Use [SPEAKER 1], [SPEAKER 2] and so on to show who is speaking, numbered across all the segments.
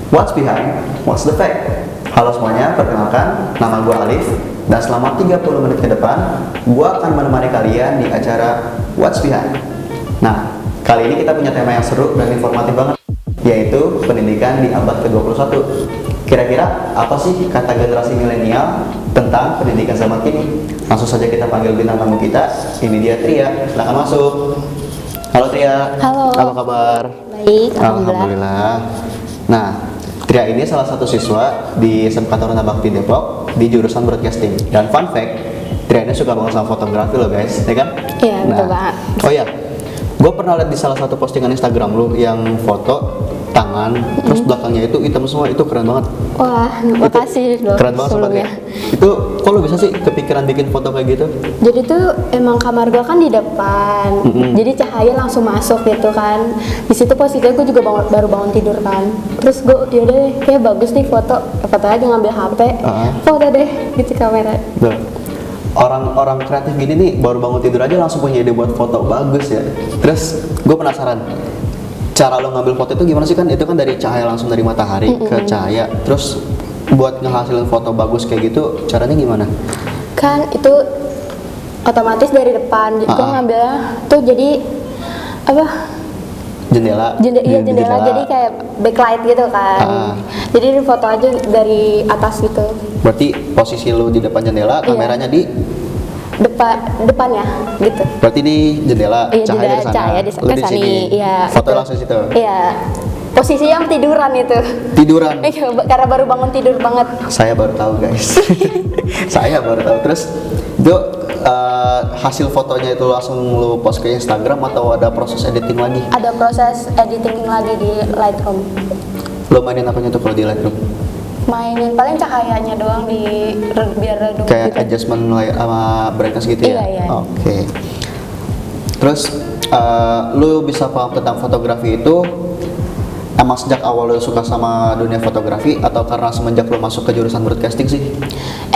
[SPEAKER 1] What's behind? What's the fact? Halo semuanya, perkenalkan, nama gue Alif. Dan selama 30 menit ke depan, gue akan menemani kalian di acara What's Behind. Nah, kali ini kita punya tema yang seru dan informatif banget, yaitu pendidikan di abad ke-21. Kira-kira apa sih kata generasi milenial tentang pendidikan zaman kini? Langsung saja kita panggil bintang tamu kita. Ini dia Tria, silakan masuk. Halo Tria.
[SPEAKER 2] Halo.
[SPEAKER 1] Apa kabar?
[SPEAKER 2] Baik,
[SPEAKER 1] Alhamdulillah. Nah, Tria ini salah satu siswa di SMK Taruna Bakti Depok di jurusan broadcasting. Dan fun fact, Tria ini suka banget sama fotografi loh guys, ya kan?
[SPEAKER 2] Iya, betul banget.
[SPEAKER 1] Oh iya, gue pernah lihat di salah satu postingan Instagram lu yang foto tangan, terus belakangnya itu hitam semua, itu keren banget.
[SPEAKER 2] Wah, makasih loh
[SPEAKER 1] Keren banget
[SPEAKER 2] sebelumnya.
[SPEAKER 1] sobatnya. Itu kok lu bisa sih kepikiran bikin foto kayak gitu?
[SPEAKER 2] Jadi tuh emang kamar gua kan di depan, jadi cahaya langsung masuk gitu kan. Di situ posisinya gua juga baru bangun tidur kan. Terus gua yaudah deh, kayak bagus nih foto aja ngambil HP, foto deh gitu kamera.
[SPEAKER 1] Duh. Orang-orang kreatif gini nih baru bangun tidur aja langsung punya ide buat foto, bagus ya. Terus gue penasaran, cara lo ngambil foto itu gimana sih? Kan itu kan dari cahaya langsung dari matahari ke cahaya. Terus buat ngehasilin foto bagus kayak gitu caranya gimana?
[SPEAKER 2] Kan itu otomatis dari depan. Gua ngambilnya tuh jadi apa?
[SPEAKER 1] Jendela.
[SPEAKER 2] Iya, jendela jadi kayak backlight gitu kan. Jadi di foto aja dari atas gitu.
[SPEAKER 1] Berarti posisi lu di depan jendela, kameranya di
[SPEAKER 2] Depannya gitu.
[SPEAKER 1] berarti di jendela,
[SPEAKER 2] Iya,
[SPEAKER 1] cahaya di sana.
[SPEAKER 2] cahaya di
[SPEAKER 1] Lu di
[SPEAKER 2] sana.
[SPEAKER 1] sini.
[SPEAKER 2] Iya.
[SPEAKER 1] Foto
[SPEAKER 2] Gitu.
[SPEAKER 1] langsung situ.
[SPEAKER 2] Iya. Posisinya tiduran itu.
[SPEAKER 1] Tiduran.
[SPEAKER 2] Iya, karena baru bangun tidur banget.
[SPEAKER 1] Saya baru tahu guys. Saya baru tahu. Terus itu hasil fotonya itu langsung lu post ke Instagram atau ada proses editing lagi?
[SPEAKER 2] Ada proses editing lagi di Lightroom.
[SPEAKER 1] Lo mainin apanya tuh kalau di Lightroom?
[SPEAKER 2] Mainin paling cahayanya doang biar redup
[SPEAKER 1] Kayak
[SPEAKER 2] gitu.
[SPEAKER 1] adjustment sama brightness gitu ya?
[SPEAKER 2] Iya.
[SPEAKER 1] Oke. Terus lu bisa paham tentang fotografi itu emang sejak awal lu suka sama dunia fotografi atau karena semenjak lu masuk ke jurusan broadcasting sih?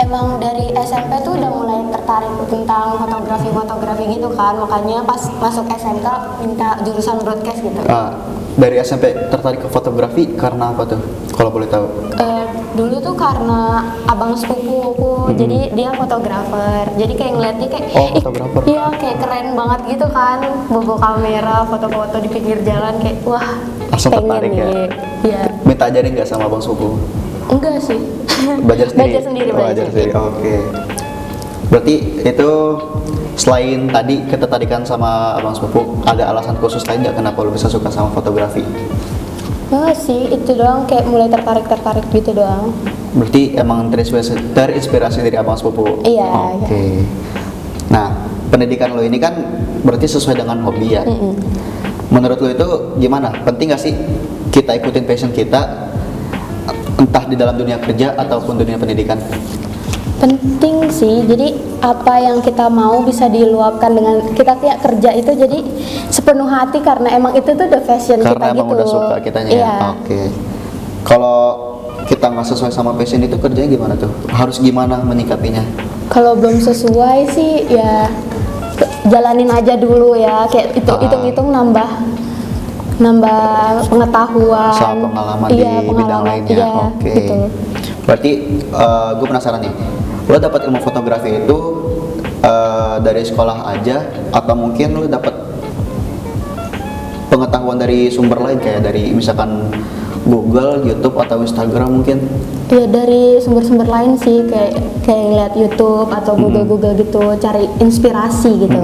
[SPEAKER 2] Emang dari SMP tuh udah mulai tertarik tentang fotografi gitu kan, makanya pas masuk SMK minta jurusan broadcast gitu.
[SPEAKER 1] Dari SMP tertarik ke fotografi karena apa tuh? Kalau boleh tahu?
[SPEAKER 2] Dulu tuh karena abang sepupuku, jadi dia fotografer, jadi kayak ngeliatnya kayak
[SPEAKER 1] fotografer.
[SPEAKER 2] Iya, kayak keren banget gitu kan, bawa kamera foto-foto di pinggir jalan kayak wah
[SPEAKER 1] Langsung
[SPEAKER 2] pengen
[SPEAKER 1] tertarik ya?
[SPEAKER 2] nih. Iya.
[SPEAKER 1] Minta ajarin nggak sama abang sepupu?
[SPEAKER 2] Enggak sih.
[SPEAKER 1] Belajar sendiri?
[SPEAKER 2] Belajar sendiri.
[SPEAKER 1] Oke. Berarti itu selain tadi ketertarikan sama abang sepupu, ada alasan khusus lain nggak kenapa lu bisa suka sama fotografi?
[SPEAKER 2] Enggak sih, itu doang, kayak mulai tertarik gitu doang.
[SPEAKER 1] Berarti emang terinspirasi dari abang sepupu?
[SPEAKER 2] Iya.
[SPEAKER 1] Oke. Nah, pendidikan lo ini kan berarti sesuai dengan hobi ya? Menurut lo itu gimana? Penting nggak sih kita ikutin passion kita, entah di dalam dunia kerja ataupun dunia pendidikan?
[SPEAKER 2] Penting sih, jadi apa yang kita mau bisa diluapkan dengan kita kayak kerja itu jadi sepenuh hati karena emang itu tuh the passion
[SPEAKER 1] karena
[SPEAKER 2] kita
[SPEAKER 1] emang
[SPEAKER 2] gitu.
[SPEAKER 1] udah suka kitanya
[SPEAKER 2] Iya.
[SPEAKER 1] ya? Oke. Kalau kita nggak sesuai sama passion itu kerjanya gimana tuh? Harus gimana menyikapinya?
[SPEAKER 2] Kalau belum sesuai sih ya jalanin aja dulu ya, kayak hitung-hitung nambah pengetahuan.
[SPEAKER 1] Soal pengalaman
[SPEAKER 2] Iya,
[SPEAKER 1] di bidang lainnya.
[SPEAKER 2] Iya,
[SPEAKER 1] Oke.
[SPEAKER 2] gitu.
[SPEAKER 1] Berarti gue penasaran nih, lo dapat ilmu fotografi itu dari sekolah aja atau mungkin lo dapat pengetahuan dari sumber lain kayak dari misalkan Google, YouTube atau Instagram mungkin?
[SPEAKER 2] Ya dari sumber-sumber lain sih, kayak ngeliat YouTube atau Google gitu, cari inspirasi gitu.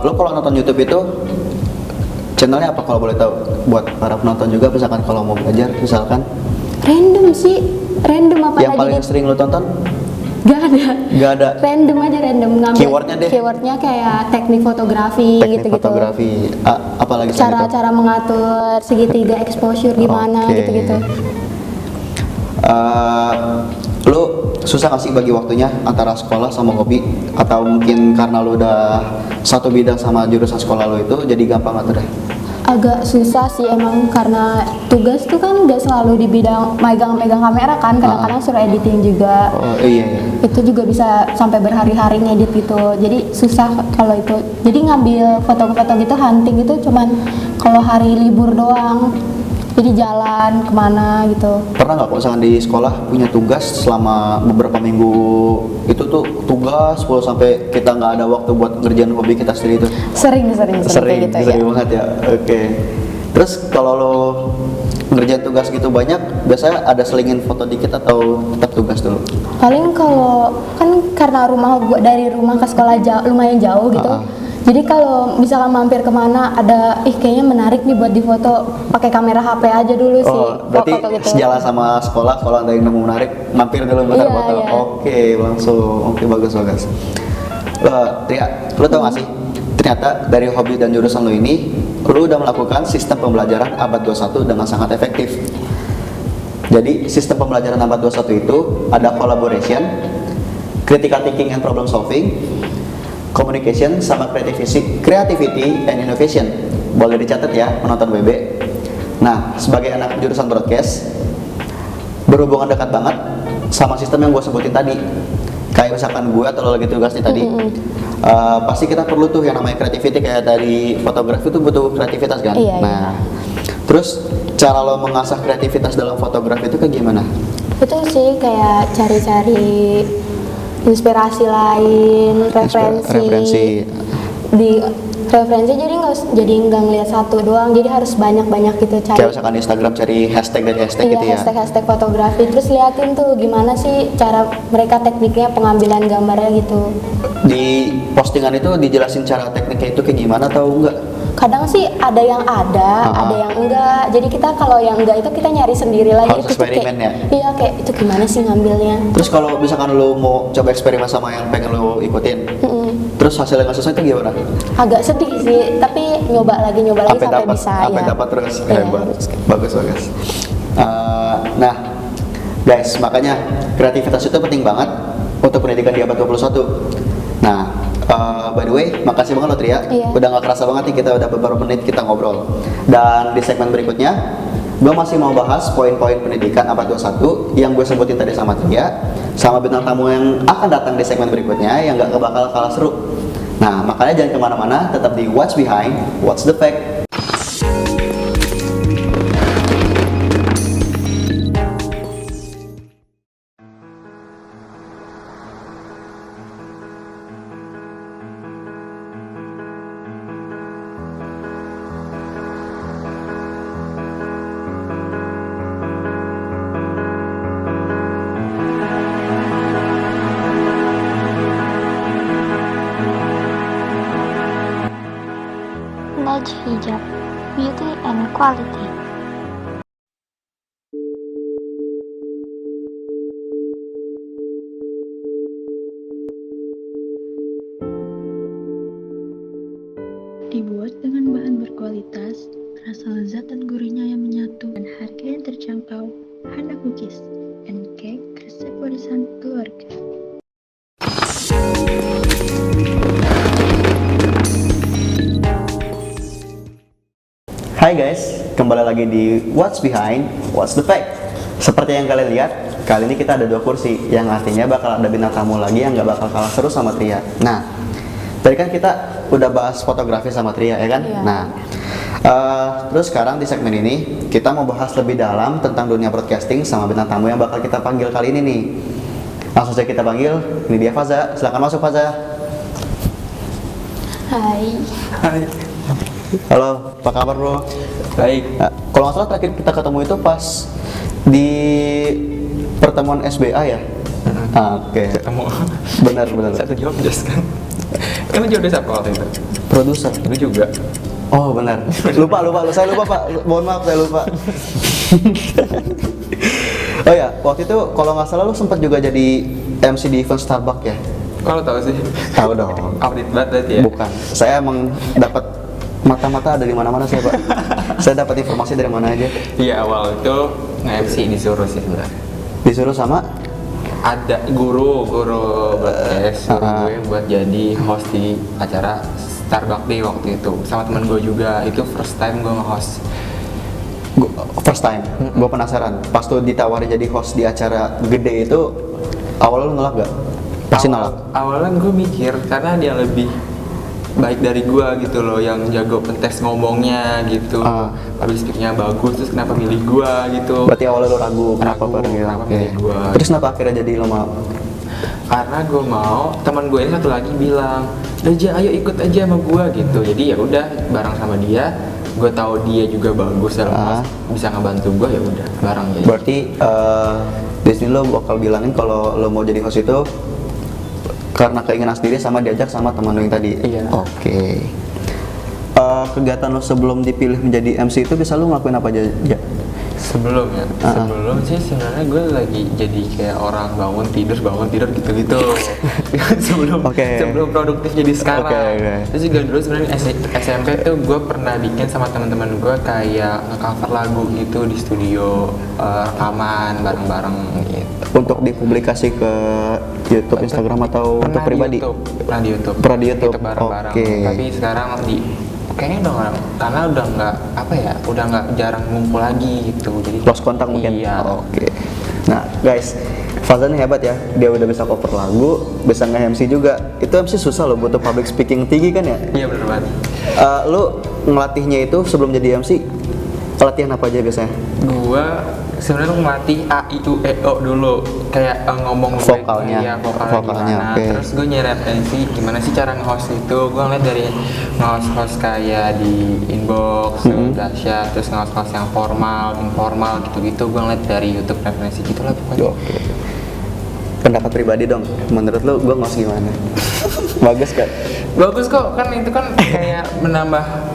[SPEAKER 1] Lo kalau nonton YouTube itu channelnya apa kalau boleh tahu? Buat para penonton juga misalkan kalau mau belajar misalkan.
[SPEAKER 2] Random sih, random apa
[SPEAKER 1] Yang
[SPEAKER 2] lagi
[SPEAKER 1] paling
[SPEAKER 2] nih?
[SPEAKER 1] sering lo tonton?
[SPEAKER 2] Gak ada.
[SPEAKER 1] Gak ada.
[SPEAKER 2] Random aja, random ngambil.
[SPEAKER 1] Keywordnya deh.
[SPEAKER 2] Keywordnya kayak teknik fotografi
[SPEAKER 1] Teknik
[SPEAKER 2] gitu-gitu.
[SPEAKER 1] fotografi. Apalagi selain itu?
[SPEAKER 2] Cara mengatur segitiga exposure gimana
[SPEAKER 1] Oke.
[SPEAKER 2] gitu-gitu.
[SPEAKER 1] Lu susah nggak sih bagi waktunya antara sekolah sama hobi? Atau mungkin karena lu udah satu bidang sama jurusan sekolah lu itu jadi gampang atur deh?
[SPEAKER 2] Agak susah sih emang karena tugas tuh kan gak selalu di bidang megang kamera kan, kadang-kadang suruh editing juga.
[SPEAKER 1] Oh iya.
[SPEAKER 2] Itu juga bisa sampai berhari-hari ngedit gitu, jadi susah kalau itu. Jadi ngambil foto-foto gitu, hunting itu cuman kalau hari libur doang. Jadi jalan kemana gitu.
[SPEAKER 1] Pernah nggak kalau misalkan di sekolah punya tugas selama beberapa minggu itu tuh tugas full sampai kita nggak ada waktu buat ngerjain hobi kita sendiri itu?
[SPEAKER 2] Sering kayak gitu
[SPEAKER 1] Sering
[SPEAKER 2] ya.
[SPEAKER 1] banget ya. Oke. Terus kalau lo ngerjain tugas gitu banyak, biasanya ada selingin foto dikit atau tetap tugas dulu?
[SPEAKER 2] Paling kalau kan karena rumah gua dari rumah ke sekolah lumayan jauh gitu. Jadi kalau misalkan mampir kemana ada kayaknya menarik nih buat difoto, pakai kamera HP aja dulu sih.
[SPEAKER 1] Berarti
[SPEAKER 2] foto gitu.
[SPEAKER 1] sejalan sama sekolah, kalau ada yang nemu menarik, mampir dulu bentar
[SPEAKER 2] Iya,
[SPEAKER 1] foto.
[SPEAKER 2] iya.
[SPEAKER 1] Oke, langsung. Oke, bagus. Tria, lo tau gak sih? Ternyata dari hobi dan jurusan lo ini, lo udah melakukan sistem pembelajaran abad 21 dengan sangat efektif. Jadi, sistem pembelajaran abad 21 itu ada collaboration, critical thinking and problem solving, communication, sama creativity and innovation. Boleh dicatat ya, penonton WB. Nah, sebagai anak jurusan broadcast, berhubungan dekat banget sama sistem yang gue sebutin tadi. Kayak misalkan gue atau lo lagi tugas nih tadi, pasti kita perlu tuh yang namanya creativity. Kayak dari fotografi tuh butuh kreativitas kan.
[SPEAKER 2] Iya,
[SPEAKER 1] nah, terus cara lo mengasah kreativitas dalam fotografi itu kayak gimana?
[SPEAKER 2] Itu sih kayak cari-cari inspirasi lain, referensi. Jadi nggak ngeliat satu doang, jadi harus banyak gitu cari.
[SPEAKER 1] Kayak misalkan di Instagram cari hashtag dari hashtag
[SPEAKER 2] Iya,
[SPEAKER 1] gitu ya.
[SPEAKER 2] hashtag fotografi, terus liatin tuh gimana sih cara mereka tekniknya pengambilan gambarnya gitu.
[SPEAKER 1] Di postingan itu dijelasin cara tekniknya itu kayak gimana atau enggak?
[SPEAKER 2] Kadang sih ada yang ada yang enggak. Jadi kita kalau yang enggak itu kita nyari sendiri lagi.
[SPEAKER 1] Harus
[SPEAKER 2] Itu tuh
[SPEAKER 1] eksperimen ya?
[SPEAKER 2] Iya, kayak itu gimana sih ngambilnya.
[SPEAKER 1] Terus kalau misalkan lo mau coba eksperimen sama yang pengen lo ikutin, terus hasilnya nggak sesuai itu gimana?
[SPEAKER 2] Agak sedih sih, tapi nyoba lagi sampai bisa
[SPEAKER 1] sampai
[SPEAKER 2] ya.
[SPEAKER 1] dapat terus.
[SPEAKER 2] Iya.
[SPEAKER 1] Hebat. Bagus. Nah, guys, makanya kreativitas itu penting banget untuk pendidikan di abad 21. Nah, by the way, makasih banget lo Tria.
[SPEAKER 2] Iya.
[SPEAKER 1] Udah gak kerasa banget nih, kita udah beberapa menit kita ngobrol. Dan di segmen berikutnya, gue masih mau bahas poin-poin pendidikan abad 21 yang gue sebutin tadi sama Tria, sama bintang tamu yang akan datang di segmen berikutnya yang gak bakal kalah seru. Nah, makanya jangan kemana-mana, tetap di What's Behind, What's the Fact.
[SPEAKER 3] Naj Hijab, Beauty and Quality.
[SPEAKER 4] Dibuat dengan bahan berkualitas, rasa lezat dan gurihnya yang menyatu, dan harga yang terjangkau. Hana Cookies and Cake, resep warisan keluarga.
[SPEAKER 1] Hai guys, kembali lagi di What's Behind, What's the Fact. Seperti yang kalian lihat, kali ini kita ada 2 kursi, yang artinya bakal ada bintang tamu lagi yang gak bakal kalah seru sama Tria. Nah, tadi kan kita udah bahas fotografi sama Tria ya kan?
[SPEAKER 2] Iya.
[SPEAKER 1] Nah, terus sekarang di segmen ini kita mau bahas lebih dalam tentang dunia broadcasting sama bintang tamu yang bakal kita panggil kali ini nih. Langsung saja kita panggil, ini dia Faza. Silakan masuk Faza.
[SPEAKER 2] Hai.
[SPEAKER 1] Halo, apa kabar bro?
[SPEAKER 5] Baik.
[SPEAKER 1] Nah, kalau nggak salah terakhir kita ketemu itu pas di pertemuan SBA ya? Oke.
[SPEAKER 5] Ketemu.
[SPEAKER 1] Benar.
[SPEAKER 5] Satu job desk kan. Kan job desk apa waktu itu?
[SPEAKER 1] Produser.
[SPEAKER 5] Itu juga.
[SPEAKER 1] Oh benar. Lupa. Saya lupa Pak. Mohon maaf saya lupa. Oh ya, waktu itu kalau nggak salah lu sempat juga jadi MC di event Starbucks ya?
[SPEAKER 5] Kalau tahu sih.
[SPEAKER 1] Tahu dong.
[SPEAKER 5] Update banget berarti ya.
[SPEAKER 1] Bukan. Saya emang dapat mata-mata ada di mana-mana saya Pak. Saya dapat informasi dari mana aja.
[SPEAKER 5] Iya, awal itu nge-MC disuruh sih sebenarnya.
[SPEAKER 1] Disuruh sama
[SPEAKER 5] Ada guru broadcast suruh gue buat jadi host di acara Starbucks Day waktu itu sama temen gue juga. Itu first time gue nge-host.
[SPEAKER 1] first time. Gue penasaran. Pas tuh ditawari jadi host di acara gede itu, awalnya lu nolak gak? Pasti nolak.
[SPEAKER 5] Awalan gue mikir karena dia lebih baik dari gua gitu loh, yang jago tes ngomongnya gitu, public speakingnya bagus, terus kenapa milih gua gitu.
[SPEAKER 1] Berarti awalnya lo ragu kenapa bareng gitu.
[SPEAKER 5] kenapa
[SPEAKER 1] Oke.
[SPEAKER 5] milih gua.
[SPEAKER 1] Terus kenapa akhirnya jadi lo mau?
[SPEAKER 5] Karena gue mau, teman gue ini satu lagi bilang, Reja ayo ikut aja sama gue gitu. Jadi ya udah bareng sama dia, gue tahu dia juga bagus dalam hal bisa ngebantu gue, ya udah bareng jadi.
[SPEAKER 1] Berarti di sini lo bakal bilangin kalau lo mau jadi host itu karena keinginan sendiri sama diajak sama teman lo yang tadi.
[SPEAKER 5] Iya.
[SPEAKER 1] Oke. Kegiatan lo sebelum dipilih menjadi MC itu bisa lo ngelakuin apa aja? Ya.
[SPEAKER 5] Sebelum sih sebenarnya gue lagi jadi kayak orang bangun tidur gitu-gitu. sebelum
[SPEAKER 1] Oke.
[SPEAKER 5] sebelum produktif jadi sekarang.
[SPEAKER 1] Oke.
[SPEAKER 5] Terus juga dulu sebenarnya SMP tuh gue pernah bikin sama teman-teman gue kayak nge-cover lagu gitu di studio, rekaman bareng-bareng gitu.
[SPEAKER 1] Untuk dipublikasi ke YouTube, Instagram atau untuk pribadi?
[SPEAKER 5] Pernah di YouTube.
[SPEAKER 1] Pernah di YouTube.
[SPEAKER 5] Bareng-bareng.
[SPEAKER 1] Oke.
[SPEAKER 5] Tapi sekarang kayaknya udah nggak, karena udah nggak udah nggak jarang ngumpul lagi gitu. Jadi
[SPEAKER 1] Lost kontak mungkin?
[SPEAKER 5] Iya.
[SPEAKER 1] Oke. Nah guys, Fazan ini hebat ya. Dia udah bisa cover lagu, bisa nge-MC juga. Itu MC susah loh, butuh public speaking tinggi kan ya?
[SPEAKER 5] Iya bener banget.
[SPEAKER 1] Lu ngelatihnya itu sebelum jadi MC, latihan apa aja biasanya?
[SPEAKER 5] Gua sebenarnya ngelatih A I U E O dulu, kayak ngomong
[SPEAKER 1] Vokalnya.
[SPEAKER 5] ya, vokalnya
[SPEAKER 1] Vokalnya,
[SPEAKER 5] gimana.
[SPEAKER 1] oke.
[SPEAKER 5] Terus gue nyari referensi gimana sih cara nge-host itu. Gue ngeliat dari nge-host kayak di inbox, dahsyat, terus nge-host yang formal, informal gitu-gitu. Gue ngeliat dari YouTube referensi gitulah pokoknya.
[SPEAKER 1] Oke. Pendapat pribadi dong, menurut lu gue nge-host gimana? Bagus kan?
[SPEAKER 5] Bagus kok, kan itu kan kayak menambah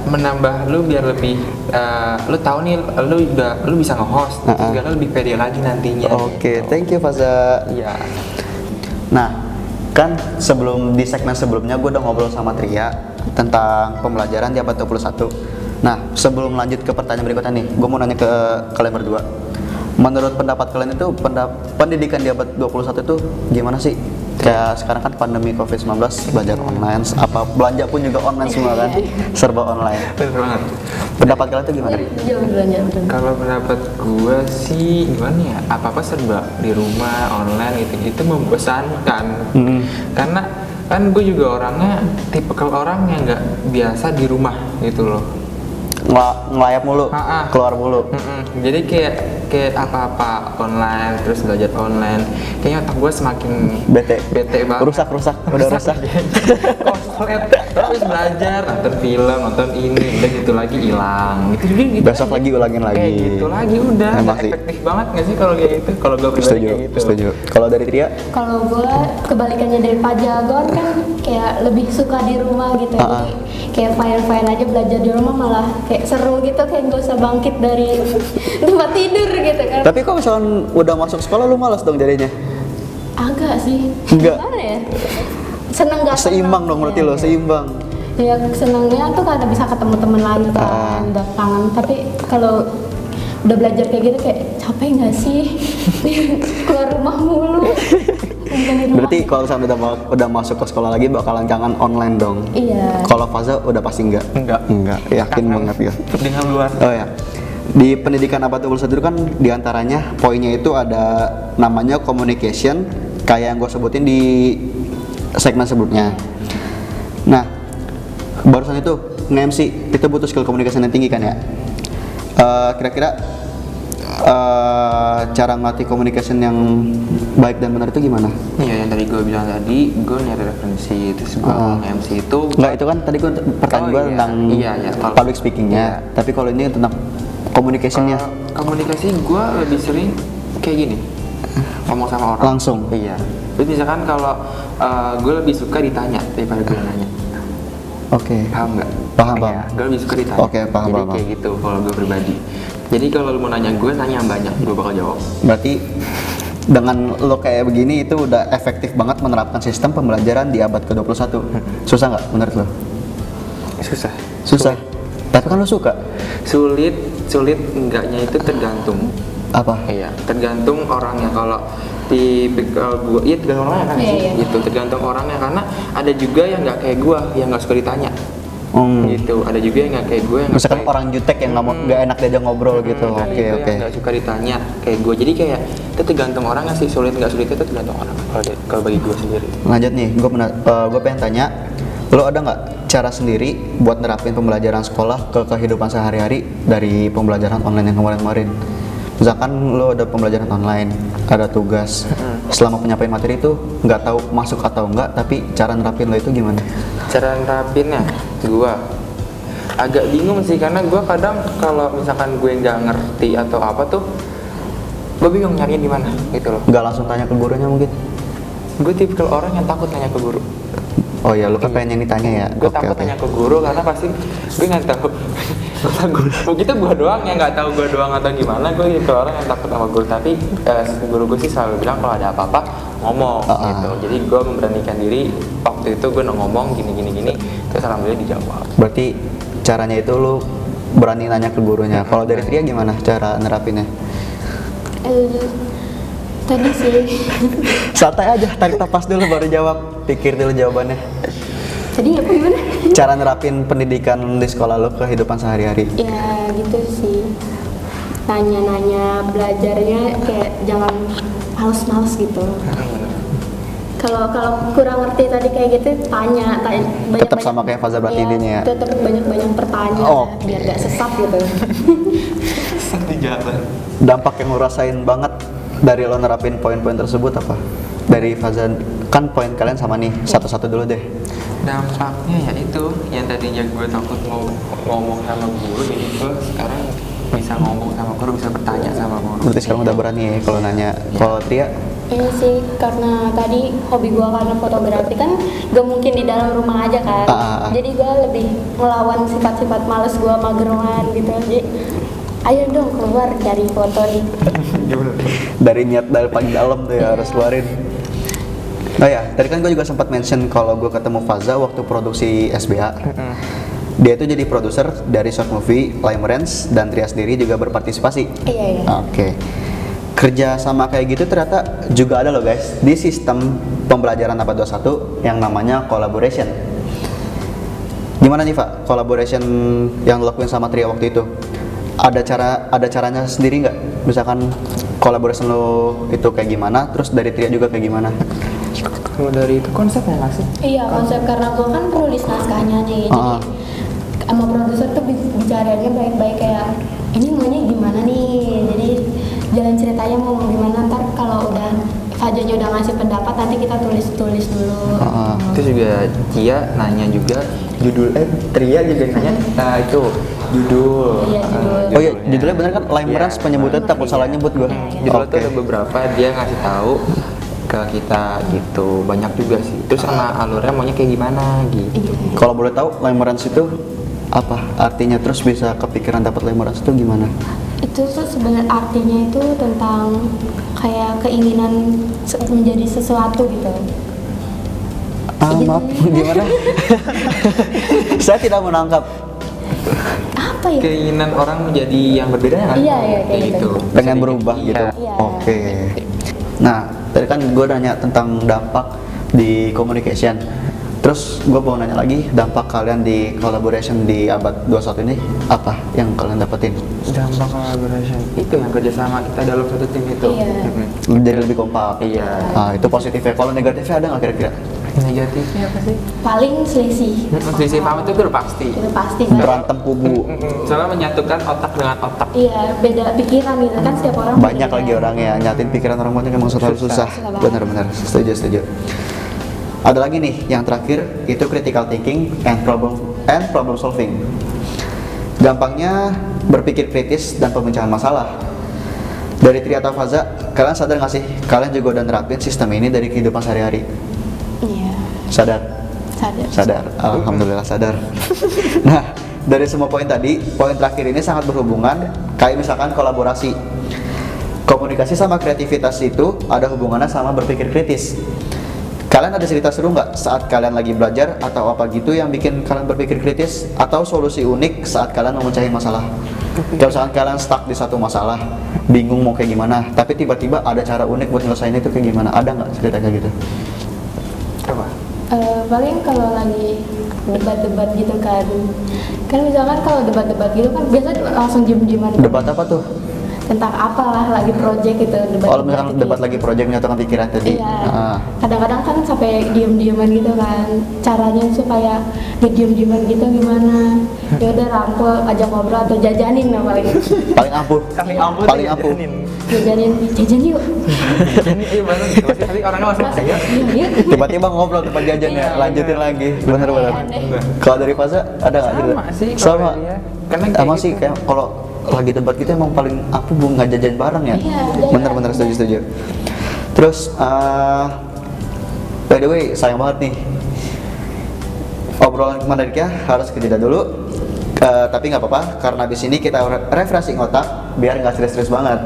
[SPEAKER 5] menambah lu biar lebih lu tahu nih lu bisa nge-host, biar lu lebih pede lagi nantinya.
[SPEAKER 1] Oke,
[SPEAKER 5] gitu.
[SPEAKER 1] thank you Faza.
[SPEAKER 5] Iya.
[SPEAKER 1] Nah, kan di segmen sebelumnya gue udah ngobrol sama Tria tentang pembelajaran di abad 21. Nah, sebelum lanjut ke pertanyaan berikutnya nih, gue mau nanya ke kalian berdua. Menurut pendapat kalian itu pendidikan di abad 21 itu gimana sih? Kayak sekarang kan pandemi COVID-19, belajar online, apa belanja pun juga online semua kan, serba online.
[SPEAKER 5] Bener banget.
[SPEAKER 1] Pendapat kalian itu gimana?
[SPEAKER 2] Jauh belanja.
[SPEAKER 5] Kalau pendapat gue sih gimana ya? Apa-apa serba di rumah, online gitu membosankan. Karena kan gue juga orangnya tipikal orang yang nggak biasa di rumah gitu loh.
[SPEAKER 1] Ngelayap mulu, keluar mulu.
[SPEAKER 5] Jadi kayak apa-apa online, terus belajar online. Kayaknya otak gue semakin
[SPEAKER 1] Bete
[SPEAKER 5] banget.
[SPEAKER 1] Rusak, udah rusak.
[SPEAKER 5] Konslet, terus belajar, nonton film, nonton ini, udah gitu lagi hilang. Gitu
[SPEAKER 1] Besok lagi ulangin lagi.
[SPEAKER 5] Kayak gitu lagi udah.
[SPEAKER 1] Emang
[SPEAKER 5] Nggak
[SPEAKER 1] sih.
[SPEAKER 5] efektif banget nggak sih kalau kayak gitu? Kalau gue pribadi kayak gitu.
[SPEAKER 1] Setuju. Kalau dari Tria?
[SPEAKER 2] Kalau gue kebalikannya dari Pak Jagon kan kayak lebih suka di rumah gitu. Jadi kayak fine aja belajar di rumah, malah kayak seru gitu, kayak nggak usah bangkit dari tempat tidur gitu kan.
[SPEAKER 1] Tapi kok misalkan udah masuk sekolah lu malas dong jadinya?
[SPEAKER 2] Agak sih.
[SPEAKER 1] Enggak.
[SPEAKER 2] Gimana ya? Seneng gak
[SPEAKER 1] Seimbang dong berarti lo, seimbang.
[SPEAKER 2] Ya senengnya tuh karena bisa ketemu temen lagi kan, udah kangen. Tapi kalau udah belajar kayak gitu kayak capek nggak sih? Keluar rumah mulu.
[SPEAKER 1] Berarti kalau misalnya udah masuk ke sekolah lagi bakalan kangen online dong.
[SPEAKER 2] Iya.
[SPEAKER 1] Kalau Faza udah pasti enggak. Enggak, yakin banget ya.
[SPEAKER 5] Dengan luar.
[SPEAKER 1] Oh ya. Di pendidikan abad 21 itu kan diantaranya poinnya itu ada namanya communication, kayak yang gue sebutin di segmen sebelumnya. Nah, barusan itu nge-MC itu butuh skill komunikasi yang tinggi kan ya. Kira-kira cara ngelatih communication yang baik dan benar itu gimana?
[SPEAKER 5] Iya, yang tadi gue bilang tadi, gue nyari referensi, terus gue MC itu.
[SPEAKER 1] Enggak, itu kan tadi pertanyaan gue tentang public speakingnya. Tapi kalau ini tentang communicationnya.
[SPEAKER 5] Komunikasi gue lebih sering kayak gini, ngomong sama orang.
[SPEAKER 1] Langsung.
[SPEAKER 5] Iya. Jadi misalkan kalau gue lebih suka ditanya daripada gue nanya.
[SPEAKER 1] Oke.
[SPEAKER 5] Paham nggak?
[SPEAKER 1] Paham.
[SPEAKER 5] Iya, gue lebih suka ditanya.
[SPEAKER 1] Oke, paham.
[SPEAKER 5] Jadi kayak gitu kalau gue pribadi. Jadi kalau lu mau nanya gue, nanya yang banyak, gue bakal jawab.
[SPEAKER 1] Berarti dengan lo kayak begini itu udah efektif banget menerapkan sistem pembelajaran di abad ke-21. Susah nggak menurut lo? Susah. Tapi kan lo suka.
[SPEAKER 5] Sulit enggaknya itu tergantung.
[SPEAKER 1] Apa?
[SPEAKER 5] Iya, tergantung orangnya. Kalau tipikal gue, iya tergantung orangnya kan sih, gitu. Tergantung orangnya, karena ada juga yang nggak kayak gue, yang nggak suka ditanya. Gitu, ada juga yang nggak kayak gue, yang
[SPEAKER 1] Misalkan orang jutek yang nggak enak diajak ngobrol gitu. Oke.
[SPEAKER 5] yang nggak suka ditanya kayak gue. Jadi kayak itu tergantung orangnya sih, sulit nggak sulit itu tergantung orang. Kalau bagi gue sendiri.
[SPEAKER 1] Lanjut nih, gue pengen tanya, Lo ada nggak cara sendiri buat nerapin pembelajaran sekolah ke kehidupan sehari-hari dari pembelajaran online yang kemarin-kemarin? Misalkan lo ada pembelajaran online, ada tugas, selama penyampaian materi itu nggak tahu masuk atau enggak, tapi cara nerapin lo itu gimana?
[SPEAKER 5] Cara nerapinnya gua agak bingung sih, karena gua kadang kalau misalkan gue nggak ngerti atau apa tuh gue bingung nyariin di mana gitu loh.
[SPEAKER 1] Nggak langsung tanya ke gurunya mungkin?
[SPEAKER 5] Gue tipikal orang yang takut nanya ke guru.
[SPEAKER 1] Oh iya, lo kan pengen yang ditanya ya?
[SPEAKER 5] Gue takut tanya ke guru karena pasti gue nggak tahu. Begitu gue doang yang nggak tahu, gue doang atau gimana. Gue gitu orang yang takut sama guru. Tapi guru gue sih selalu bilang kalau ada apa-apa ngomong gitu. Jadi gue memberanikan diri. Waktu itu gue ngomong gini. Terus alhamdulillah dijawab.
[SPEAKER 1] Berarti caranya itu lo berani nanya ke gurunya. Kalau dari Tria gimana cara nerapinnya?
[SPEAKER 2] Tadi sih
[SPEAKER 1] Santai aja, tarik napas dulu baru jawab. Pikir dulu jawabannya.
[SPEAKER 2] tadi apa gimana?
[SPEAKER 1] Cara nerapin pendidikan di sekolah lo ke kehidupan sehari-hari.
[SPEAKER 2] Ya gitu sih, nanya-nanya, belajarnya kayak jangan males-males gitu. Kalau kurang ngerti tadi kayak gitu tanya banyak,
[SPEAKER 1] Tetap sama kayak Faza berarti intinya ya?
[SPEAKER 2] Tetap banyak bertanya biar gak sesat gitu.
[SPEAKER 5] Di jalan.
[SPEAKER 1] Dampak yang lo rasain banget dari lo nerapin poin-poin tersebut apa? Dari Fazan, kan poin kalian sama nih, satu-satu dulu deh.
[SPEAKER 5] Dampaknya ya itu yang tadinya gue takut ngomong sama guru, jadi gue sekarang bisa ngomong sama guru, bisa bertanya sama guru.
[SPEAKER 1] Berarti sekarang udah berani ya kalau nanya. Kalau Tria?
[SPEAKER 2] Iya sih, karena tadi hobi gua karena fotografi kan gak mungkin di dalam rumah aja kan. Jadi gua lebih ngelawan sifat-sifat males gua, mageran gitu. Jadi ayo dong keluar cari foto nih.
[SPEAKER 1] Dari niat dari paling dalam tuh ya harus keluarin. Oh ya, tadi kan gue juga sempat mention kalau gue ketemu Faza waktu produksi SBA. Dia itu jadi produser dari short movie Limerence dan Tria sendiri juga berpartisipasi.
[SPEAKER 2] Iya.
[SPEAKER 1] Oke. Kerja sama kayak gitu ternyata juga ada loh guys di sistem pembelajaran abad 21 yang namanya collaboration. Gimana nih Pak collaboration yang lo lakuin sama Tria waktu itu? Ada caranya sendiri nggak? Misalkan collaboration lo itu kayak gimana, terus dari Tria juga kayak gimana?
[SPEAKER 5] Kalau dari itu konsepnya nggak sih?
[SPEAKER 2] Iya konsep, karena gua kan penulis naskahnya nih. Jadi sama produser tuh bicaranya baik-baik kayak ini maunya gimana nih. Jadi jalan ceritanya mau gimana, ntar kalau udah Fajanya udah ngasih pendapat nanti kita tulis dulu.
[SPEAKER 5] Itu juga Tia nanya juga Tria juga nanya itu judul.
[SPEAKER 2] Iya, judul.
[SPEAKER 1] Oh iya, judulnya bener kan Limerence, penyebutnya takut salah nyebut gue.
[SPEAKER 5] Judul itu ada beberapa, dia ngasih tahu ke kita gitu, banyak juga sih. Terus sama alurnya maunya kayak gimana gitu.
[SPEAKER 1] Kalau boleh tahu Limerence itu apa artinya, terus bisa kepikiran dapat Limerence itu gimana?
[SPEAKER 2] Itu tuh sebenarnya artinya itu tentang kayak keinginan menjadi sesuatu gitu.
[SPEAKER 1] Maaf, gimana? Saya tidak menangkap.
[SPEAKER 2] Apa ya?
[SPEAKER 5] Keinginan orang menjadi yang berbeda kan?
[SPEAKER 2] Iya, kayak gitu.
[SPEAKER 1] Pengen berubah gitu.
[SPEAKER 2] Iya.
[SPEAKER 1] Oke. Nah, tadi kan gue nanya tentang dampak di communication. Terus gue mau nanya lagi, dampak kalian di collaboration di abad 21 ini apa yang kalian dapetin?
[SPEAKER 5] Dampak collaboration itu yang kerjasama kita dalam satu tim itu.
[SPEAKER 2] Iya.
[SPEAKER 1] Jadi lebih kompak.
[SPEAKER 5] Iya.
[SPEAKER 1] Nah, itu positifnya. Kalau negatifnya ada nggak kira-kira?
[SPEAKER 5] Negatifnya apa sih?
[SPEAKER 2] Paling selisih.
[SPEAKER 5] Selisih paham itu udah pasti.
[SPEAKER 2] Itu pasti kan.
[SPEAKER 1] Berantem kubu.
[SPEAKER 5] Soalnya menyatukan otak dengan otak.
[SPEAKER 2] Iya, beda pikiran gitu kan setiap orang.
[SPEAKER 1] Banyak
[SPEAKER 2] beda.
[SPEAKER 1] lagi orangnya, nyatin pikiran orang banyak emang selalu susah.
[SPEAKER 2] Susah banget.
[SPEAKER 1] Benar-benar, setuju. Ada lagi nih, yang terakhir itu critical thinking and problem solving. Gampangnya berpikir kritis dan pemecahan masalah. Dari Tria atau Faza, kalian sadar nggak sih? Kalian juga udah nerapin sistem ini dari kehidupan sehari-hari?
[SPEAKER 2] Iya.
[SPEAKER 1] Sadar? Sadar. Alhamdulillah sadar. Nah, dari semua poin tadi, poin terakhir ini sangat berhubungan. Kayak misalkan kolaborasi. Komunikasi sama kreativitas itu ada hubungannya sama berpikir kritis. Kalian ada cerita seru nggak saat kalian lagi belajar atau apa gitu yang bikin kalian berpikir kritis, atau solusi unik saat kalian memecahin masalah? Kalau misalkan kalian stuck di satu masalah, bingung mau kayak gimana, tapi tiba-tiba ada cara unik buat nyelesain itu kayak gimana? Ada nggak cerita kayak gitu?
[SPEAKER 5] Apa?
[SPEAKER 2] Paling kalau lagi debat-debat gitu kan misalkan kalau debat-debat gitu kan biasa langsung diem-dieman.
[SPEAKER 1] Debat apa tuh?
[SPEAKER 2] tentang apalah lagi project gitu.
[SPEAKER 1] Kalau misalkan debat lagi project menyatukan pikiran tadi.
[SPEAKER 2] Iya. Kadang-kadang kan sampai diem-dieman gitu kan. Caranya supaya diem-dieman gitu gimana? Ya udah rangkul, ajak ngobrol atau jajanin lah paling.
[SPEAKER 1] Paling ampuh. Paling ampuh.
[SPEAKER 2] Jajan yuk.
[SPEAKER 5] Ini banget. Tapi orangnya masuk aja.
[SPEAKER 2] Iya.
[SPEAKER 1] Tiba-tiba ngobrol tempat jajan ya, lanjutin lagi. Benar-benar.
[SPEAKER 2] Aneh.
[SPEAKER 1] Kalau dari Faza ada nggak?
[SPEAKER 5] Sama sih.
[SPEAKER 1] Sama.
[SPEAKER 5] Karena kayak
[SPEAKER 1] Emang
[SPEAKER 5] gitu.
[SPEAKER 1] sih kayak kalau lagi debat gitu emang paling aku nggak jajan bareng ya.
[SPEAKER 2] Iya,
[SPEAKER 1] Bener-bener setuju. Terus by the way sayang banget nih. Obrolan kemana ya harus ke jeda dulu. Tapi nggak apa-apa karena abis ini kita refreshing otak biar nggak serius-serius banget.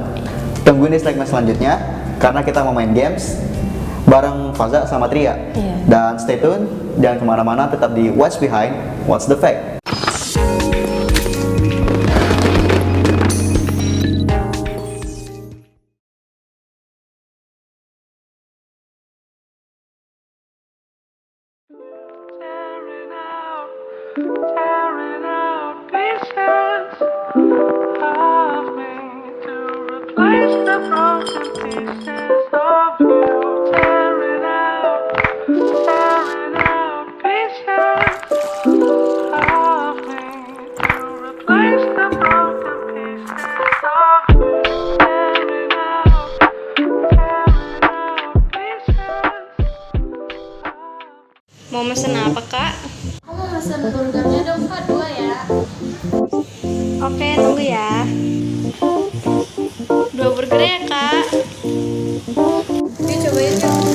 [SPEAKER 1] Tungguin di segmen selanjutnya karena kita mau main games bareng Faza sama Tria.
[SPEAKER 2] Iya.
[SPEAKER 1] Dan stay tune, jangan kemana-mana, tetap di What's Behind, What's the Fact.
[SPEAKER 6] Tearing out pieces of me to replace the broken pieces of you. Tearing out pieces of me to replace the broken pieces of you. Tearing out pieces.
[SPEAKER 7] Mau mesen apa, Kak?
[SPEAKER 2] Aku mau pesen burgernya dong Kak, 2 ya.
[SPEAKER 7] Oke, tunggu ya. 2 burger ya, Kak.
[SPEAKER 2] Yuk cobain yuk.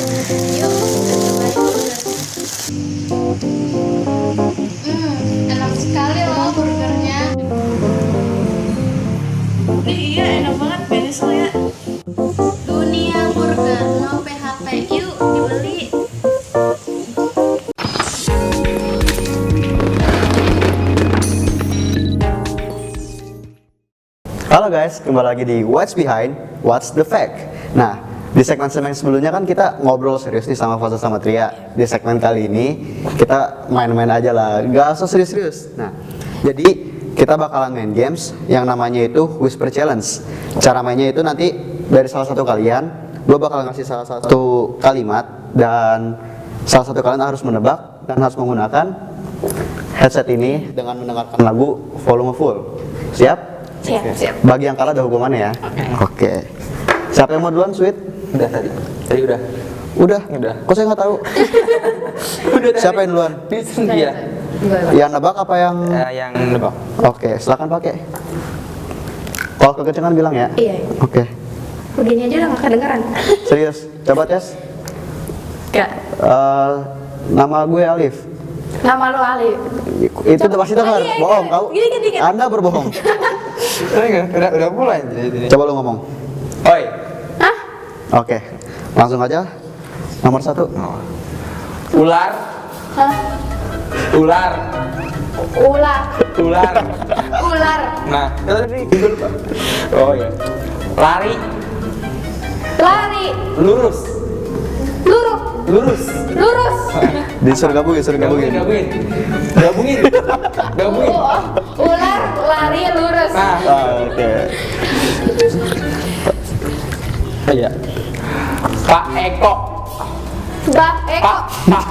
[SPEAKER 2] Yuk, kita cobain burger. Enak sekali loh burgernya.
[SPEAKER 7] Iya, enak banget. Beres lo ya.
[SPEAKER 2] Dunia burger, no PHP. Yuk, dibeli.
[SPEAKER 1] Halo guys, kembali lagi di What's Behind, What's the Fact. Nah, di segmen-segmen sebelumnya kan kita ngobrol serius nih sama Faza sama Tria. Di segmen kali ini kita main-main aja lah, gak usah serius-serius. Nah, jadi kita bakalan main games yang namanya itu Whisper Challenge. Cara mainnya itu nanti dari salah satu kalian, gue bakal ngasih salah satu kalimat dan salah satu kalian harus menebak dan harus menggunakan headset ini dengan mendengarkan lagu volume full. Siap?
[SPEAKER 7] Siap.
[SPEAKER 1] Bagi yang kalah ada hukumannya ya. Oke. Siapa yang mau duluan, Sweet?
[SPEAKER 5] Udah tadi. Tadi udah.
[SPEAKER 1] Udah.
[SPEAKER 5] Udah.
[SPEAKER 1] Kok saya nggak tahu?
[SPEAKER 5] Udah tadi.
[SPEAKER 1] Siapa yang duluan?
[SPEAKER 5] Dia.
[SPEAKER 1] Yang nebak apa yang?
[SPEAKER 5] Yang nebak.
[SPEAKER 1] Oke, silakan pakai. Kalau kekencengan bilang ya.
[SPEAKER 2] Iya.
[SPEAKER 1] Oke.
[SPEAKER 2] Begini aja udah gak kedengeran.
[SPEAKER 1] Serius. Coba tes.
[SPEAKER 2] Gak.
[SPEAKER 1] Nama gue Alif.
[SPEAKER 2] Nama lo Ali.
[SPEAKER 1] Itu udah pasti dengar.
[SPEAKER 2] Iya,
[SPEAKER 1] Bohong kau.
[SPEAKER 2] Dikit.
[SPEAKER 1] Anda berbohong.
[SPEAKER 5] Udah mulai.
[SPEAKER 1] Coba lu ngomong.
[SPEAKER 5] Oi.
[SPEAKER 2] Hah?
[SPEAKER 1] Oke. Langsung aja. Nomor 1.
[SPEAKER 5] Ular.
[SPEAKER 2] Hah?
[SPEAKER 5] Ular.
[SPEAKER 2] Ular.
[SPEAKER 5] Ular.
[SPEAKER 2] Ular.
[SPEAKER 5] Nah, tadi gue lupa. Oh iya. Lari.
[SPEAKER 2] Lari.
[SPEAKER 5] Lurus.
[SPEAKER 2] Lurus.
[SPEAKER 5] Lurus.
[SPEAKER 2] Lurus.
[SPEAKER 1] Disuruh gabungin.
[SPEAKER 5] Gabungin.
[SPEAKER 2] Ular, lari, lurus.
[SPEAKER 5] Nah,
[SPEAKER 1] Oke.
[SPEAKER 5] iya. Pak Eko.
[SPEAKER 2] Bak Eko.
[SPEAKER 5] Pak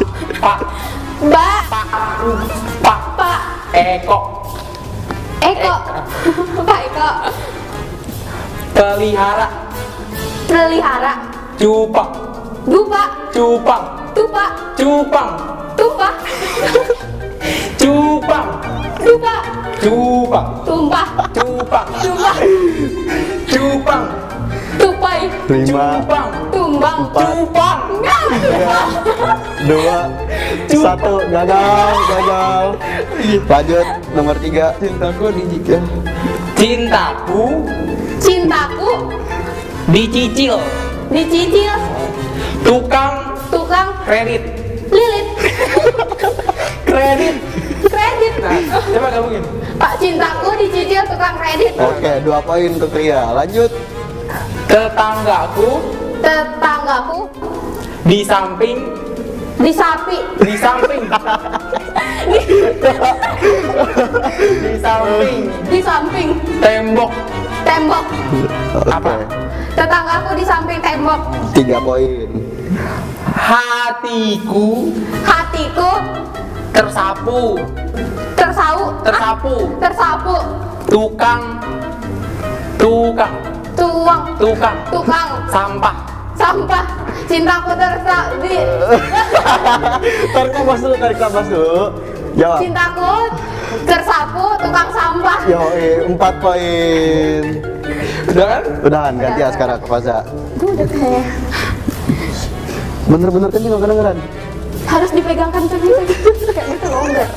[SPEAKER 5] Eko.
[SPEAKER 2] Eko. Pak Eko.
[SPEAKER 5] Pelihara.
[SPEAKER 2] Pelihara.
[SPEAKER 5] Cupang.
[SPEAKER 2] Dupa.
[SPEAKER 5] Cupang.
[SPEAKER 2] Tupa.
[SPEAKER 5] Cupang.
[SPEAKER 2] Tupa.
[SPEAKER 5] Cupang.
[SPEAKER 2] Dupa.
[SPEAKER 5] Cupang.
[SPEAKER 2] Tumpah.
[SPEAKER 5] Cupang.
[SPEAKER 2] Tumpah.
[SPEAKER 5] Cupang.
[SPEAKER 2] Tupai.
[SPEAKER 1] 5,
[SPEAKER 5] Cupang.
[SPEAKER 2] Tumbang.
[SPEAKER 5] Cupang.
[SPEAKER 1] 2, 1, gagal. Lanjut, nomor 3.
[SPEAKER 5] Cintaku dicicil. Cintaku
[SPEAKER 2] Cintaku
[SPEAKER 5] dicicil.
[SPEAKER 2] dicicil.
[SPEAKER 5] Tukang kredit.
[SPEAKER 2] Lilit.
[SPEAKER 5] Kredit.
[SPEAKER 2] Kredit.
[SPEAKER 5] Nah, coba gabungin.
[SPEAKER 2] Pak cintaku dicicil tukang kredit.
[SPEAKER 1] Oke, 2 poin untuk Tria. Lanjut.
[SPEAKER 5] Tetanggaku
[SPEAKER 2] Tetanggaku
[SPEAKER 5] di samping
[SPEAKER 2] di sapi.
[SPEAKER 5] di samping
[SPEAKER 2] Di samping
[SPEAKER 5] tembok
[SPEAKER 2] Tembok.
[SPEAKER 1] Oke.
[SPEAKER 2] Tetanggaku di samping tembok.
[SPEAKER 1] 3 poin.
[SPEAKER 5] Hatiku
[SPEAKER 2] Hatiku
[SPEAKER 5] tersapu.
[SPEAKER 2] tersapu. Tersapu.
[SPEAKER 5] Tukang
[SPEAKER 2] Tukang.
[SPEAKER 5] sampah.
[SPEAKER 2] Sampah. Cintaku tersapu.
[SPEAKER 1] Tarik nafas dulu. Jawab.
[SPEAKER 2] Cintaku tersapu tukang sampah.
[SPEAKER 1] Yo, 4 poin.
[SPEAKER 5] Udah kan?
[SPEAKER 1] Udahan, gantian sekarang ke Faza.
[SPEAKER 2] Gue udah kayak
[SPEAKER 1] Bener-bener kan nggak kedengeran.
[SPEAKER 2] harus dipegangkan terus kayak gitu longgar.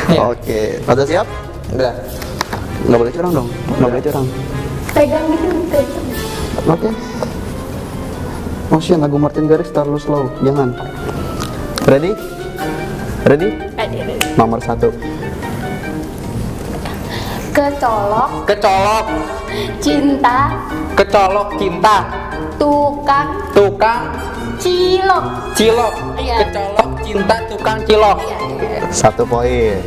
[SPEAKER 5] Iya.
[SPEAKER 1] Oke, Faza siap?
[SPEAKER 5] Udah.
[SPEAKER 1] Nggak boleh curang dong. Nggak boleh curang.
[SPEAKER 2] Pegang gitu.
[SPEAKER 1] Oke. Oh shit, lagu Martin Garrix terlalu slow. Jangan. Ready? Ready? Nomor 1.
[SPEAKER 2] Kecolok cinta tukang cilok. Iya.
[SPEAKER 5] Kecolok cinta tukang cilok.
[SPEAKER 1] 1 poin.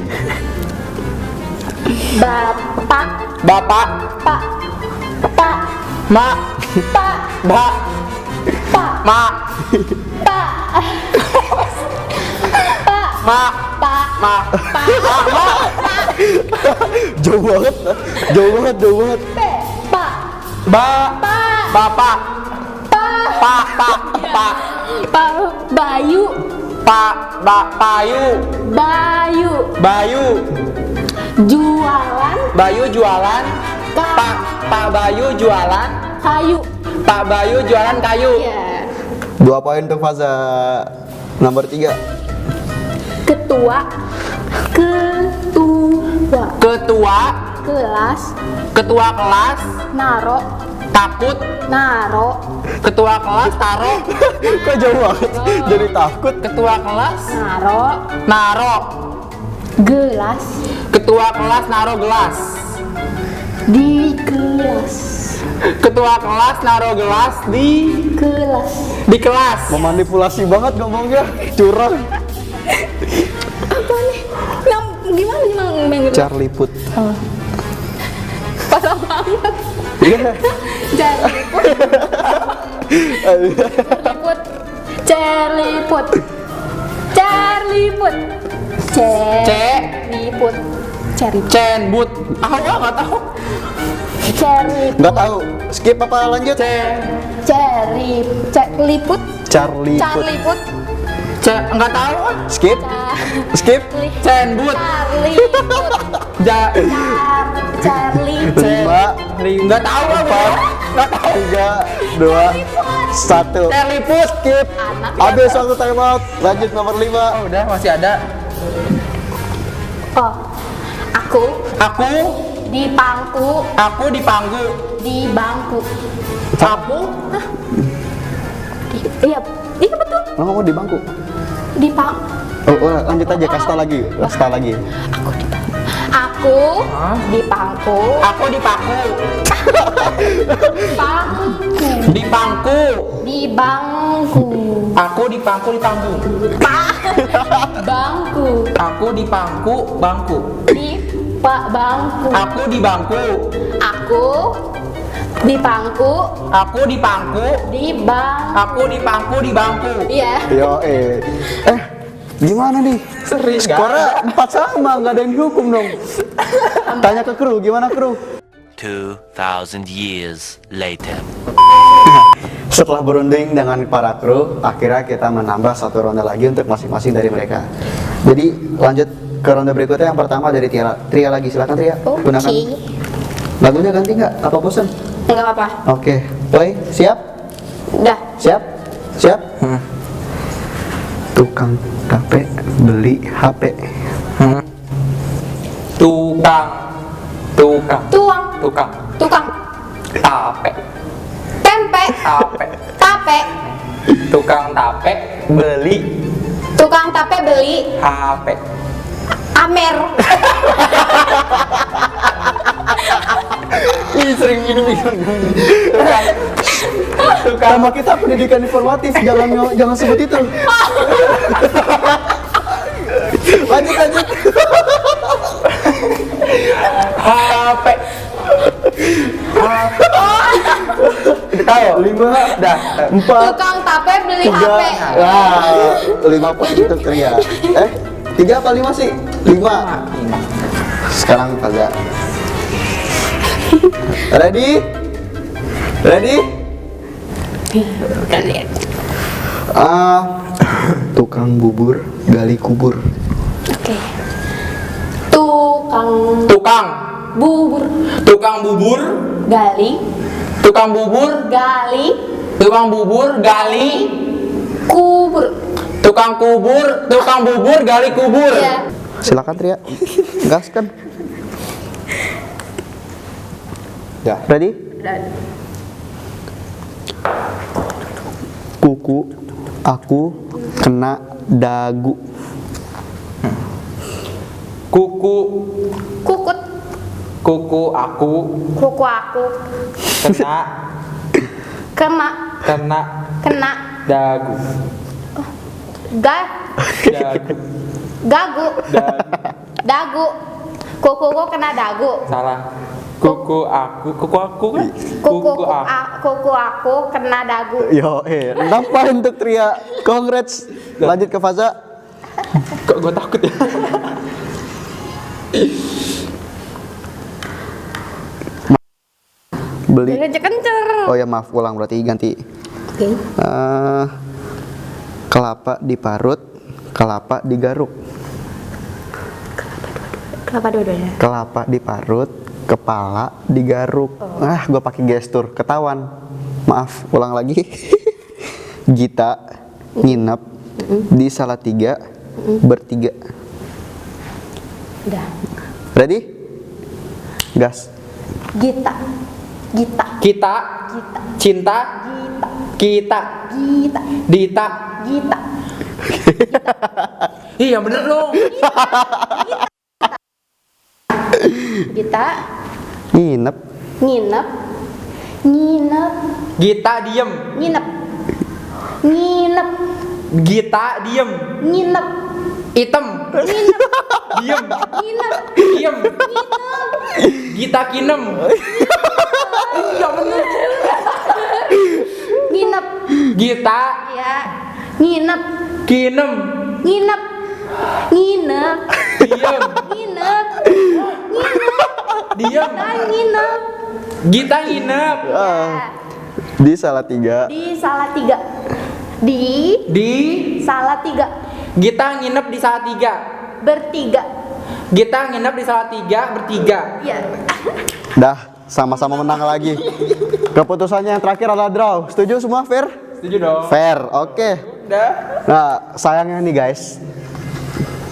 [SPEAKER 2] Bapak
[SPEAKER 5] Bapak,
[SPEAKER 2] pak
[SPEAKER 5] mak,
[SPEAKER 2] pak
[SPEAKER 5] bak,
[SPEAKER 2] pak
[SPEAKER 5] mak,
[SPEAKER 2] pak
[SPEAKER 5] mak,
[SPEAKER 2] pak
[SPEAKER 5] mak,
[SPEAKER 1] Jauh banget.
[SPEAKER 2] pak
[SPEAKER 5] bapak, pak,
[SPEAKER 2] Bayu
[SPEAKER 5] Bayu, jualan, Pak Bayu jualan, Pak Bayu jualan kayu.
[SPEAKER 2] Iya.
[SPEAKER 1] 2 poin untuk Faza. Nomor 3.
[SPEAKER 2] Ketua
[SPEAKER 5] Ketua kelas,
[SPEAKER 2] naro
[SPEAKER 5] ketua kelas taro,
[SPEAKER 1] Kok jauh banget? Jadi takut.
[SPEAKER 5] ketua kelas
[SPEAKER 2] naro gelas
[SPEAKER 5] ketua kelas naro gelas,
[SPEAKER 2] di kelas
[SPEAKER 5] ketua kelas naro gelas di kelas.
[SPEAKER 1] Memanipulasi banget ngomongnya. Curang.
[SPEAKER 2] apa nih gimana
[SPEAKER 1] Charlie Put.
[SPEAKER 2] parah banget.
[SPEAKER 1] Iya.
[SPEAKER 2] Cerliput
[SPEAKER 5] Cenbut. Ah, gua nggak tahu.
[SPEAKER 1] Nggak tahu. Skip apa lanjut?
[SPEAKER 2] Cerliput
[SPEAKER 1] Charlie Put.
[SPEAKER 2] Charliput
[SPEAKER 5] Nggak tahu.
[SPEAKER 1] Skip. Skip.
[SPEAKER 5] Cenbut.
[SPEAKER 2] Charlie
[SPEAKER 1] 5,
[SPEAKER 5] Nggak tahu apa. Nggak tahu.
[SPEAKER 1] 3, 2, 1.
[SPEAKER 5] Terliput.
[SPEAKER 1] Skip. Habis waktu time out. Lanjut nomor 5.
[SPEAKER 5] Oh, udah masih ada.
[SPEAKER 2] oh aku
[SPEAKER 5] Aku
[SPEAKER 2] di bangku
[SPEAKER 5] Aku
[SPEAKER 2] iya betul
[SPEAKER 1] Lo ngomong di bangku.
[SPEAKER 2] di bangku
[SPEAKER 1] Oh, lanjut aja. Kasih tau lagi.
[SPEAKER 2] aku di bangku
[SPEAKER 5] Aku di paku. Di bangku.
[SPEAKER 2] di bangku
[SPEAKER 5] Aku di pangku di pangku.
[SPEAKER 2] bangku
[SPEAKER 5] Aku di pangku bangku.
[SPEAKER 2] di bangku
[SPEAKER 5] Aku di bangku.
[SPEAKER 2] aku di bangku
[SPEAKER 5] Aku di pangku.
[SPEAKER 2] di bang
[SPEAKER 5] Aku di pangku di bangku.
[SPEAKER 2] iya
[SPEAKER 1] Yo, gimana nih?
[SPEAKER 5] Sering
[SPEAKER 1] Skornya 4 sama, nggak ada yang dihukum dong. Tanya ke kru, gimana kru?
[SPEAKER 8] 2,000 years later.
[SPEAKER 1] Setelah berunding dengan para kru, akhirnya kita menambah 1 ronde lagi untuk masing-masing dari mereka. Jadi lanjut ke ronde berikutnya. Yang pertama dari Tria lagi, silakan Tria.
[SPEAKER 2] Oke.
[SPEAKER 1] Gunakan. Lagunya ganti nggak? Apa bosan?
[SPEAKER 2] nggak apa
[SPEAKER 1] Oke, play. Siap?
[SPEAKER 2] udah
[SPEAKER 1] Siap? Siap? Tukang tape beli HP.
[SPEAKER 5] Tukang.
[SPEAKER 2] tukang
[SPEAKER 5] Tape.
[SPEAKER 2] tempe tape
[SPEAKER 5] Tukang tape beli
[SPEAKER 2] tukang tape beli
[SPEAKER 5] HP.
[SPEAKER 2] Amer
[SPEAKER 1] Ih, sering minum.
[SPEAKER 5] Tukang
[SPEAKER 1] Nama kita pendidikan informatif, jangan sebut itu. Lanjut.
[SPEAKER 5] HP.
[SPEAKER 1] Tahu? 5, dah. 4,
[SPEAKER 2] Tukang tape beli
[SPEAKER 1] 3.
[SPEAKER 2] HP.
[SPEAKER 1] Wah, 5 poin untuk Tria. 3 apa 5 sih? 5. Sekarang kagak. Ready? Tukang bubur gali kubur.
[SPEAKER 2] Oke. Tukang
[SPEAKER 5] Tukang
[SPEAKER 2] bubur
[SPEAKER 5] bubur,
[SPEAKER 2] gali
[SPEAKER 5] tukang bubur,
[SPEAKER 2] gali
[SPEAKER 5] tukang bubur gali,
[SPEAKER 2] kubur.
[SPEAKER 5] tukang bubur gali kubur.
[SPEAKER 2] Iya.
[SPEAKER 1] Silakan Tria. Gaskan. Ya, ready? Kuku aku kena dagu.
[SPEAKER 5] Kuku
[SPEAKER 2] Kukut.
[SPEAKER 5] aku
[SPEAKER 2] Kuku aku
[SPEAKER 5] kena
[SPEAKER 2] kena
[SPEAKER 5] dagu.
[SPEAKER 2] dagu dagu. Kuku kena dagu.
[SPEAKER 5] Salah. Kuku aku kan?
[SPEAKER 2] Kuku aku kena dagu.
[SPEAKER 1] Yo, 6 poin untuk Tria. Congrats. Lanjut ke Faza.
[SPEAKER 5] Kok gue takut ya?
[SPEAKER 1] Beli.
[SPEAKER 2] Kencer.
[SPEAKER 1] Oh ya, maaf, ulang berarti ganti.
[SPEAKER 2] Oke.
[SPEAKER 1] Kelapa diparut, kelapa digaruk.
[SPEAKER 2] Kenapa dua-duanya?
[SPEAKER 1] Kelapa diparut, kepala digaruk. Gue pakai gestur, ketahuan. Maaf, ulang lagi. Gita nginep di Salatiga bertiga.
[SPEAKER 2] Udah.
[SPEAKER 1] Ready? Gas.
[SPEAKER 2] Kita.
[SPEAKER 5] Kita cinta kita
[SPEAKER 2] Gita.
[SPEAKER 5] Dita.
[SPEAKER 2] Gita.
[SPEAKER 5] Iya bener dong.
[SPEAKER 2] Gita.
[SPEAKER 1] Nginep.
[SPEAKER 2] Nginep.
[SPEAKER 5] Gita diem.
[SPEAKER 2] Nginep.
[SPEAKER 5] Gita diem.
[SPEAKER 2] Nginep.
[SPEAKER 5] Item. Diem. Diem. Gita kinem. Iya bener.
[SPEAKER 2] Nginep.
[SPEAKER 5] Gita
[SPEAKER 2] Ya. Nginep.
[SPEAKER 5] kinem.
[SPEAKER 2] Diem.
[SPEAKER 5] Diem.
[SPEAKER 2] Nginep.
[SPEAKER 5] Gita nginep.
[SPEAKER 1] Di Salatiga.
[SPEAKER 2] Di Salatiga. Di Salatiga.
[SPEAKER 5] Gita nginep di Salatiga.
[SPEAKER 2] Bertiga.
[SPEAKER 5] Gita nginep di Salatiga bertiga.
[SPEAKER 2] Iya.
[SPEAKER 1] Dah, sama-sama menang lagi. Keputusannya yang terakhir adalah draw. Setuju semua? Fair?
[SPEAKER 5] Setuju dong.
[SPEAKER 1] Fair, oke.
[SPEAKER 5] Udah.
[SPEAKER 1] Nah, sayangnya nih guys,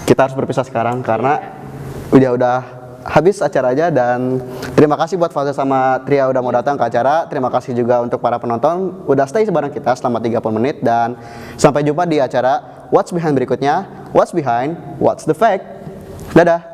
[SPEAKER 1] kita harus berpisah sekarang karena udah habis acaranya. Dan terima kasih buat Faza sama Tria udah mau datang ke acara. Terima kasih juga untuk para penonton udah stay bareng kita selama 30 menit. Dan sampai jumpa di acara What's Behind berikutnya. What's Behind, What's the Fact. Dadah.